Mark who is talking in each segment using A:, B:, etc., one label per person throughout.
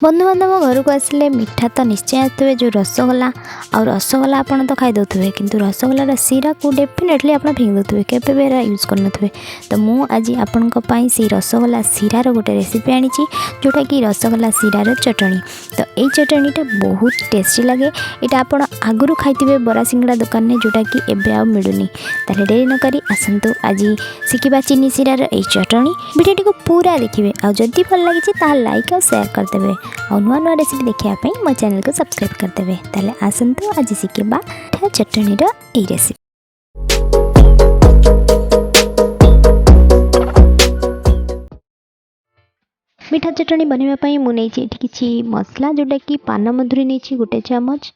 A: बंधुबांधव घर को आसिले मिठा तो निश्चय आसुवे जो रसगोला आ रसगोला आपड़ तो खाई दे कि रसगोलार सीरा को डेफिनेटली आप फेंक दे केवे भी यूज कर तो मुझे आपण से रसगोला सीरार गोटे रेसिपी आनी जोटा कि रसगोला सीरार चटनी। तो ये चटनीटा बहुत टेस्टी लगे। यहाँ आप आगुरी खाई बरा सिंगड़ा दुकान में जोटा कि एबे आ मिलूनी। ताले डेरी न करी आसतु आज शिखा चीनी सीरार ये चटनी। भिडियोटी को पूरा देखिए आ जदि भल लगी लाइक और शेयर करदे और नुआ नुआ रेसिपी देखापी मो चैनल को सब्सक्राइब करदे। ताले आसतु आज शिखा चटनीर ये रेसिपी। मीठा चटनी बनवाई मुझे किसी मसला जोटा कि पान मधुरी नहीं गोटे चामच,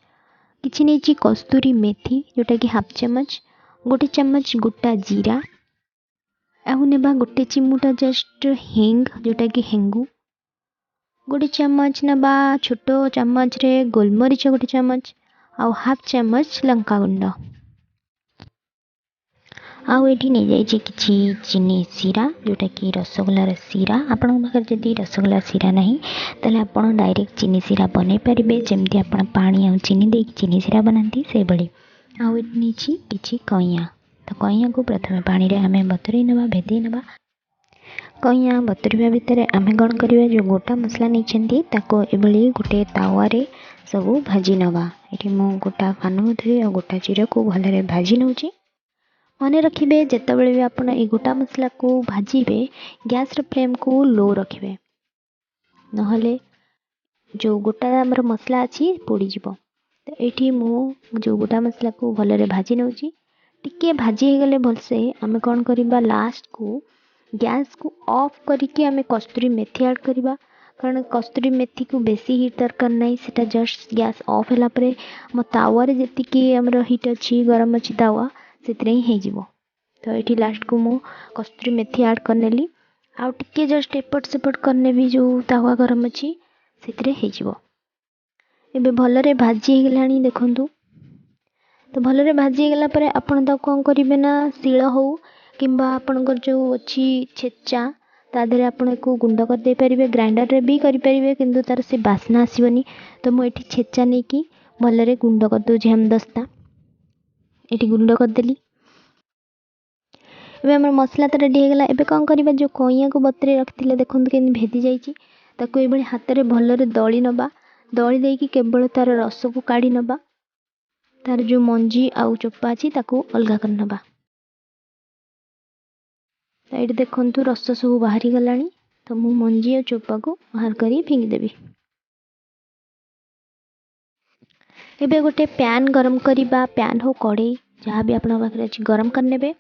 A: किसी नहीं कस्तूरी मेथी जोटा कि हाफ चामच, गोटे चामच गोटा जीरा, आउ नेबा गोटे चिमुटा जस्ट हिंग जोटा कि हेंगू, गोटे चामच नेबा छोट चामच रे गोलमरीच गोटे चामच, आउ हाफ चामच लंका गुंड, आउ ये नहीं जाइए किसी चीनी सीरा जोटा कि रसगोलार सीरा। आपण पाखे जदि रसगोला सीरा नहीं ताले आपण डायरेक्ट चीनी सीरा बनै पारे जमती आपण पानी आ चीनी दे चीनी सीरा बनाती से भली। आउ ये नहीं किसी कइया। तो कइया को प्रथम पानी रे आमे बतुरई नबा भेदे नबा। कइया बतुरवा भितर आमे कौन करवा जो गोटा मसला नहीं ताको एभली गोटे तावा रे सबू भाजी नबा। ये मु गोटा पान मधुरी और गोटा जीरा को भलरे भाजी नौची। मन रखिए जितेबाला भी आप गोटा मसला को भाजबे गैस फ्लेम को लो रखिए नहले जो गोटा आमर मसला अच्छी पोड़ीज। तो ये मु जो गोटा मसला को भलरे भाजी नौची। टिके भाजी हो गले भलसे आमे कौन करवा लास्ट को गैस को ऑफ करके आमे कस्तूरी मेथी ऐड करवा। कारण कस्तूरी मेथी को बेसी हिट दरकार नहीं सेटा जस्ट गैस ऑफ होला परे मो तावा रे जतिकी हमर हिट अच्छी गरम अच्छी तावा से हो। तो ये लास्ट को मु कस्तूरी मेथी ऐड करनेली आउ टिके जस्ट एपट सेपट करने भी जो तावा गरम अच्छी से एबे भलरे भाजी गलानी देखंतु। तो भलरे भाजी गला परे आपण तो कौन करिवे ना शिल हो किंबा आपणकर जो अच्छी छेचा ता देहरे आपण को गुंड कर दे परिबे। ग्राइंडर रे भी करि परिबे किंतु तार से बास्ना आसीबनी। तो मु एठी छेचा नहीं कि भलरे गुंड कर दो हम दस्ता एठी गुंड कर देली। एबे हमर मसला तो रेडी होगला। एबे कौन करवा जो कइया को बतरे रखिले देखंतु के भेदी जाइए ताको ये हाथ में भलरे दली नबा। दली देकी केवल तार रस को काढ़ी नबा। तार जो मंजी आउ चोपा अच्छी ताको अलगा कर नबा। तो ये देखंतु रस सब बाहरी गलानी। तो मु मंजी और चोपा को बाहर करी फिंगी देबी। एबे गोटे पैन गरम करवा। पैन हो कड़े जहाँ भी आपन पाखे अच्छी गरम करने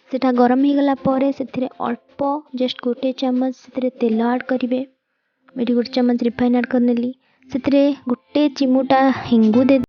A: सेटा गरम हो गला परे से अल्प जस्ट गोटे चामच से तेल ऐड करेंगे। गोटे चामच रिफाइन ऐड करनेली से गोटे चिमुटा हिंगू दे